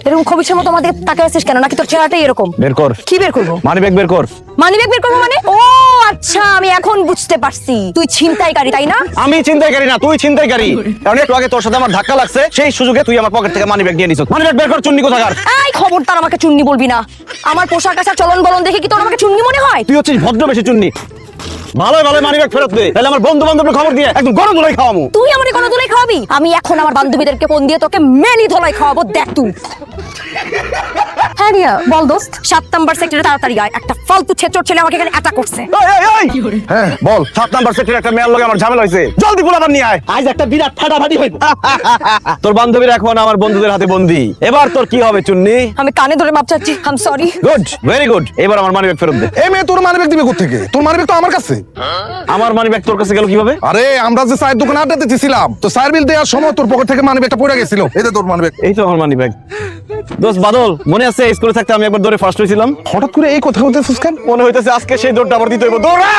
এরকম খবিসের মতো আমাদের তাকায় আছিস কেন? নাকি তোর চেহারাটাই এরকম? বের কর। কি বের করবো? মানিব্যাগ বের কর। মানিব্যাগ বের করবো মানে? ও আচ্ছা, আমি এখন বুঝতে পারছি তুই ছিনতাইকারী, তাই না? আমি ছিনতাইকারী না, তুই ছিনতাইকারী। কারণ একটু আগে তোর সাথে আমার ধাক্কা লাগছে, সেই সুযোগে তুই আমার পকেট থেকে মানিব্যাগ নিয়ে নিছিস। মানিব্যাগ বের কর, চুন্নি কোথাকার। এই খবরদার আমাকে চুন্নি বলবি না। আমার পোশাক আশাক চলন বলন দেখে কি তোর আমাকে চুন্নি মনে হয়? তুই হচ্ছিস ভদ্র বেশি চুন্নি। ভালো ভালো মানিব্যাগ ফেরত দে, তাহলে আমার বন্ধু বান্ধবের খবর দিয়ে একদম গরম ধোলাই খাওয়ামু। তুই আমারে কোনো ধোলাই খাওয়াবি? আমি এখন আমার বান্ধবীদেরকে ফোন দিয়ে তোকে মেনি ধোলাই খাওয়াবো, দেখ তুই। হ্যাঁ রিয়া, বল দোস্ত। 7 নাম্বার সেক্টরে তাড়াতাড়ি আয়, একটা ফালতু ছেচড় ছেলে আমাকে এখানে অ্যাটাক করছে। হ্যাঁ বল। 7 নাম্বার সেক্টরে একটা মেয়ের লগে আমার ঝামেলা হইছে, জলদি পোলাপান নিয়ে আয়। আজ একটা বিরাট ফাটাফাটি হইব। তোর বান্ধবীরা এখন আমার বন্ধুদের হাতে বন্দী। এবার তোর কি হবে চুন্নি? আমি কানে ধরে মাপ চাচ্ছি, I am sorry. Good, very good. এবার আমার মানিব্যাগ ফেরত দে। এই মেয়ে তোর মানিব্যাগ দিবে কোত্থেকে? তোর মানিব্যাগ তো আমার কাছে। আমার মানিব্যাগ তোর কাছে গেল কিভাবে? আরে আমরা যে চায়ের দোকানে আড্ডা দিতেছিলাম, তো চায়ের বিল দেওয়ার সময় তোর পকেট থেকে মানিব্যাগটা পড়ে গেছিল। এই যে তোর মানিব্যাগ। এই তো আমার মানিব্যাগ। দোস্ত বাদল, মনে আছে স্কুলে থাকতে আমি একবার দৌড়ে ফার্স্ট হয়েছিলাম? হঠাৎ করে এই কথা বলতেছিস কেন? মনে হইতেছে আজকে সেই দৌড়টা আবার দিতে হইব। দৌড়া!